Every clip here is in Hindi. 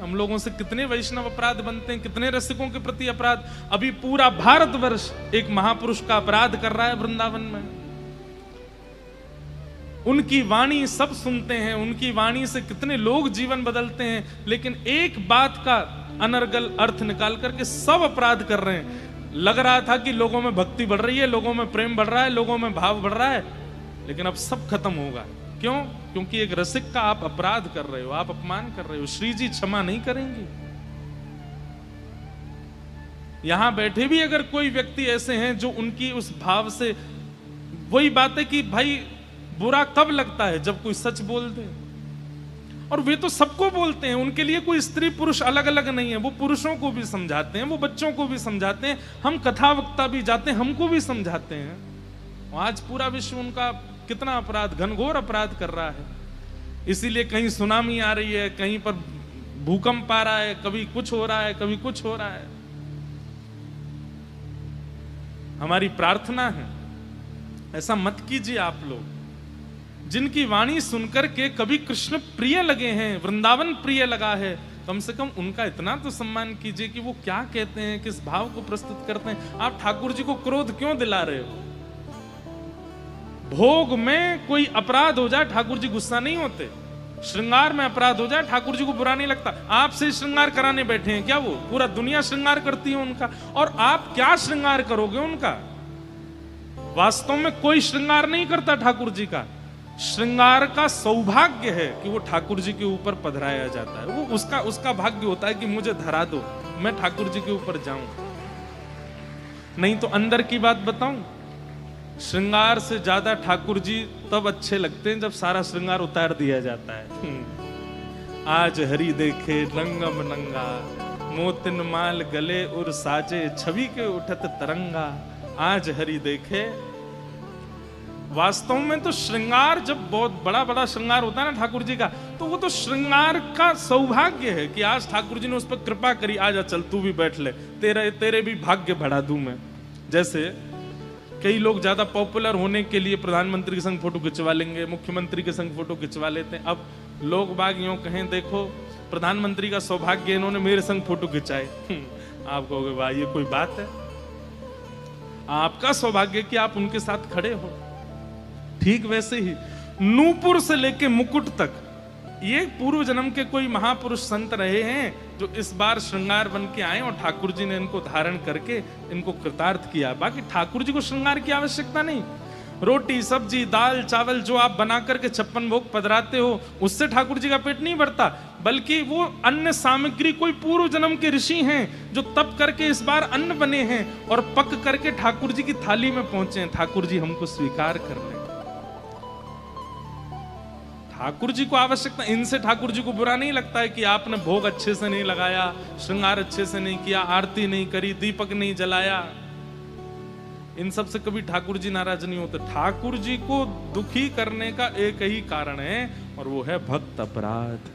हम लोगों से कितने वैष्णव अपराध बनते हैं, कितने रसिकों के प्रति अपराध। अभी पूरा भारतवर्ष एक महापुरुष का अपराध कर रहा है वृंदावन में। उनकी वाणी सब सुनते हैं, उनकी वाणी से कितने लोग जीवन बदलते हैं, लेकिन एक बात का अनर्गल अर्थ निकाल करके सब अपराध कर रहे हैं। लग रहा था कि लोगों में भक्ति बढ़ रही है, लोगों में प्रेम बढ़ रहा है, लोगों में भाव बढ़ रहा है, लेकिन अब सब खत्म होगा। क्यों? क्योंकि एक रसिक का आप अपराध कर रहे हो, आप अपमान कर रहे हो। श्री जी क्षमा नहीं करेंगी। यहां बैठे भी अगर कोई व्यक्ति ऐसे हैं जो उनकी उस भाव से, वही बात है कि भाई बुरा कब लगता है, जब कोई सच बोल दे। और वे तो सबको बोलते हैं, उनके लिए कोई स्त्री पुरुष अलग अलग नहीं है। वो पुरुषों को भी समझाते हैं, वो बच्चों को भी समझाते हैं, हम कथा वक्ता भी जाते हैं, हमको भी समझाते हैं। आज पूरा विश्व उनका कितना अपराध, घनघोर अपराध कर रहा है। इसीलिए कहीं सुनामी आ रही है, कहीं पर भूकंप आ रहा है, कभी कुछ हो रहा है, कभी कुछ हो रहा है। हमारी प्रार्थना है ऐसा मत कीजिए आप लोग। जिनकी वाणी सुनकर के कभी कृष्ण प्रिय लगे हैं, वृंदावन प्रिय लगा है, कम से कम उनका इतना तो सम्मान कीजिए कि वो क्या कहते हैं, किस भाव को प्रस्तुत करते हैं। आप ठाकुर जी को क्रोध क्यों दिला रहे हो? भोग में कोई अपराध हो जाए ठाकुर जी गुस्सा नहीं होते, श्रृंगार में अपराध हो जाए ठाकुर जी को बुरा नहीं लगता। आपसे श्रृंगार कराने बैठे हैं क्या? वो पूरा दुनिया श्रृंगार करती है उनका, और आप क्या श्रृंगार करोगे उनका? वास्तव में कोई श्रृंगार नहीं करता ठाकुर जी का। श्रृंगार का सौभाग्य है कि वो ठाकुर जी के ऊपर पधराया जाता है। वो उसका भाग्य होता है कि मुझे धरा दो, मैं ठाकुर जी के ऊपर जाऊं। नहीं तो अंदर की बात बताऊं, श्रृंगार से ज्यादा ठाकुर जी तब अच्छे लगते हैं जब सारा श्रृंगार उतार दिया जाता है। आज हरि देखे रंगम नंगा, मोतिन माल गले और साजे, छवि के उठत तरंगा। आज हरि देखे। वास्तव में तो श्रृंगार, जब बहुत बड़ा बड़ा श्रृंगार होता है ना ठाकुर जी का, तो वो तो श्रृंगार का सौभाग्य है कि आज ठाकुर जी ने उस पर कृपा करी। आजा चल तू भी बैठ ले, तेरे भी भाग्य बढ़ा दूं मैं। जैसे कई लोग ज्यादा पॉपुलर होने के लिए प्रधानमंत्री के संग फोटो खिंचवा लेंगे, मुख्यमंत्री के संग फोटो खिंचवा लेते हैं। अब लोग बाग यूं कहें, देखो प्रधानमंत्री का सौभाग्य, इन्होंने मेरे संग फोटो खिंचाए। आप कहोगे वाह ये कोई बात है? आपका सौभाग्य कि आप उनके साथ खड़े हो। ठीक वैसे ही नूपुर से लेके मुकुट तक ये पूर्व जन्म के कोई महापुरुष संत रहे हैं जो इस बार श्रृंगार बन के आए और ठाकुर जी ने इनको धारण करके इनको कृतार्थ किया। बाकी ठाकुर जी को श्रृंगार की आवश्यकता नहीं। रोटी सब्जी दाल चावल जो आप बना करके 56 भोग पधराते हो, उससे ठाकुर जी का पेट नहीं भरता, बल्कि वो अन्न सामग्री कोई पूर्व जन्म के ऋषि हैं जो तप करके इस बार अन्न बने हैं और पक करके ठाकुर जी की थाली में पहुंचे हैं। ठाकुर जी हमको स्वीकार कर लें। ठाकुर जी को आवश्यकता, इनसे ठाकुर जी को बुरा नहीं लगता है कि आपने भोग अच्छे से नहीं लगाया, श्रृंगार अच्छे से नहीं किया, आरती नहीं करी, दीपक नहीं जलाया। इन सब से कभी ठाकुर जी नाराज नहीं होते। ठाकुर जी को दुखी करने का एक ही कारण है और वो है भक्त अपराध,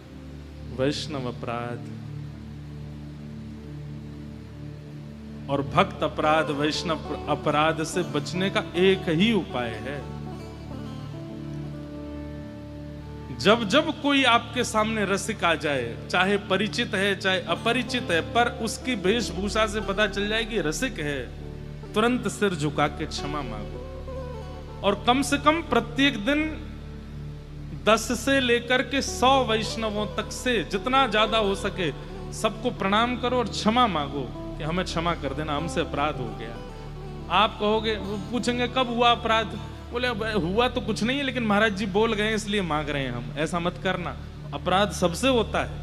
वैष्णव अपराध। और भक्त अपराध वैष्णव अपराध से बचने का एक ही उपाय है। जब जब कोई आपके सामने रसिक आ जाए, चाहे परिचित है चाहे अपरिचित है, पर उसकी वेशभूषा से पता चल जाए कि रसिक है, तुरंत सिर झुका के क्षमा मांगो। और कम से कम प्रत्येक दिन 10 से लेकर के 100 वैष्णवों तक से जितना ज्यादा हो सके सबको प्रणाम करो और क्षमा मांगो कि हमें क्षमा कर देना, हमसे अपराध हो गया। आप कहोगे, वो पूछेंगे कब हुआ अपराध? बोले हुआ तो कुछ नहीं है, लेकिन महाराज जी बोल गए इसलिए मांग रहे हैं हम। ऐसा मत करना, अपराध सबसे होता है,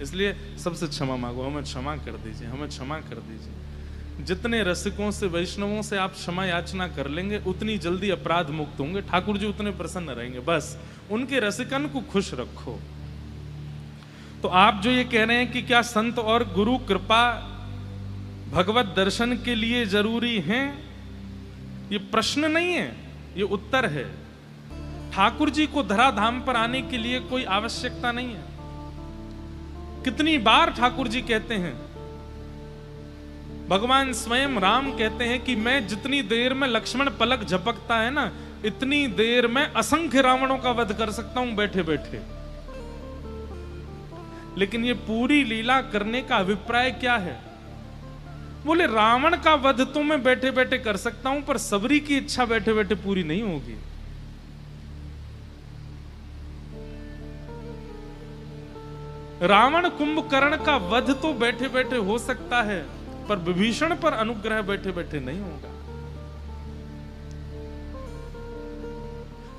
इसलिए सबसे क्षमा मांगो, हमें क्षमा कर दीजिए, हमें क्षमा कर दीजिए। जितने रसिकों से वैष्णवों से आप क्षमा याचना कर लेंगे उतनी जल्दी अपराध मुक्त होंगे, ठाकुर जी उतने प्रसन्न रहेंगे। बस उनके रसिकन को खुश रखो। तो आप जो ये कह रहे हैं कि क्या संत और गुरु कृपा भगवत दर्शन के लिए जरूरी है, ये प्रश्न नहीं है, ये उत्तर है। ठाकुर जी को धराधाम पर आने के लिए कोई आवश्यकता नहीं है। कितनी बार ठाकुर जी कहते हैं, भगवान स्वयं राम कहते हैं कि मैं जितनी देर में लक्ष्मण पलक झपकता है ना, इतनी देर में असंख्य रावणों का वध कर सकता हूं बैठे बैठे। लेकिन ये पूरी लीला करने का अभिप्राय क्या है? बोले रावण का वध तो मैं बैठे बैठे कर सकता हूं, पर सबरी की इच्छा बैठे बैठे पूरी नहीं होगी। रावण कुंभकर्ण का वध तो बैठे बैठे हो सकता है, पर विभीषण पर अनुग्रह बैठे बैठे नहीं होगा।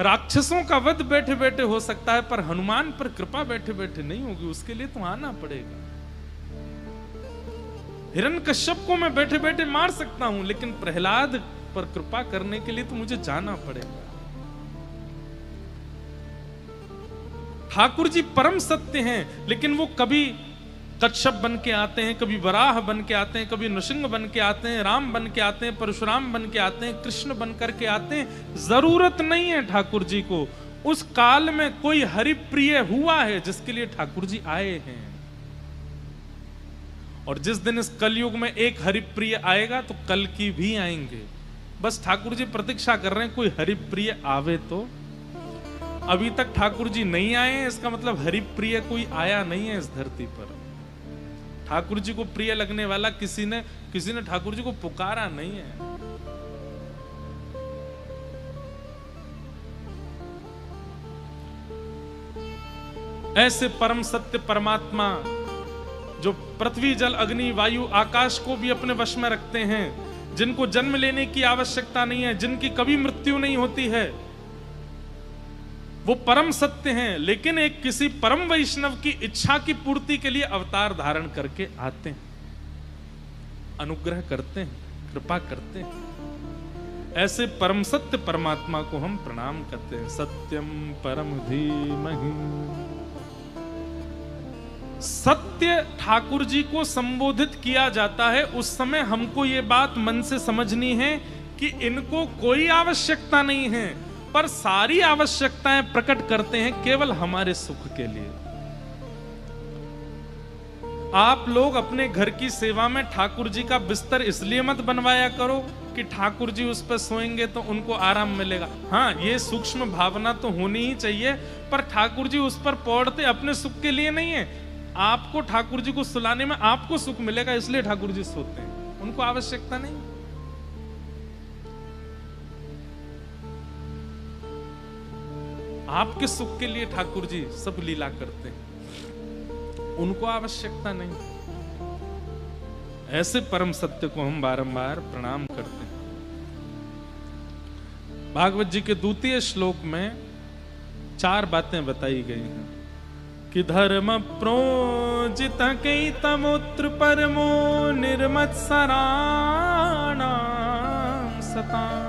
राक्षसों का वध बैठे बैठे हो सकता है, पर हनुमान पर कृपा बैठे बैठे नहीं होगी। उसके लिए तो आना पड़ेगा। हिरण्यकश्यप को मैं बैठे बैठे मार सकता हूं, लेकिन प्रहलाद पर कृपा करने के लिए तो मुझे जाना पड़ेगा। ठाकुर जी परम सत्य हैं, लेकिन वो कभी कच्छप बन के आते हैं, कभी वराह बन के आते हैं, कभी नृसिंह बन के आते हैं, राम बन के आते हैं, परशुराम बन के आते हैं, कृष्ण बन करके आते हैं। जरूरत नहीं है ठाकुर जी को। उस काल में कोई हरिप्रिय हुआ है जिसके लिए ठाकुर जी आए हैं। और जिस दिन इस कलयुग में एक हरिप्रिय आएगा तो कल की भी आएंगे। बस ठाकुर जी प्रतीक्षा कर रहे हैं कोई हरिप्रिय आवे तो। अभी तक ठाकुर जी नहीं आए हैं, इसका मतलब हरिप्रिय कोई आया नहीं है इस धरती पर। ठाकुर जी को प्रिय लगने वाला किसी ने ठाकुर जी को पुकारा नहीं है। ऐसे परम सत्य परमात्मा जो पृथ्वी जल अग्नि वायु आकाश को भी अपने वश में रखते हैं, जिनको जन्म लेने की आवश्यकता नहीं है, जिनकी कभी मृत्यु नहीं होती है, वो परम सत्य हैं। लेकिन एक किसी परम वैष्णव की इच्छा की पूर्ति के लिए अवतार धारण करके आते हैं, अनुग्रह करते हैं, कृपा करते हैं। ऐसे परम सत्य परमात्मा को हम प्रणाम करते हैं। सत्यम परम धीमहि। सत्य ठाकुर जी को संबोधित किया जाता है, उस समय हमको ये बात मन से समझनी है कि इनको कोई आवश्यकता नहीं है, पर सारी आवश्यकताएं प्रकट करते हैं केवल हमारे सुख के लिए। आप लोग अपने घर की सेवा में ठाकुर जी का बिस्तर इसलिए मत बनवाया करो कि ठाकुर जी उस पर सोएंगे तो उनको आराम मिलेगा। हाँ, ये सूक्ष्म भावना तो होनी ही चाहिए, पर ठाकुर जी उस पर पौड़ते अपने सुख के लिए नहीं है। आपको ठाकुर जी को सुलाने में आपको सुख मिलेगा, इसलिए ठाकुर जी सोते हैं, उनको आवश्यकता नहीं। आपके सुख के लिए ठाकुर जी सब लीला करते हैं, उनको आवश्यकता नहीं। ऐसे परम सत्य को हम बारंबार प्रणाम करते हैं। भागवत जी के द्वितीय श्लोक में 4 बातें बताई गई हैं कि धर्म प्रोजित कई तमोत्र परमो निर्मत्सराणां सतां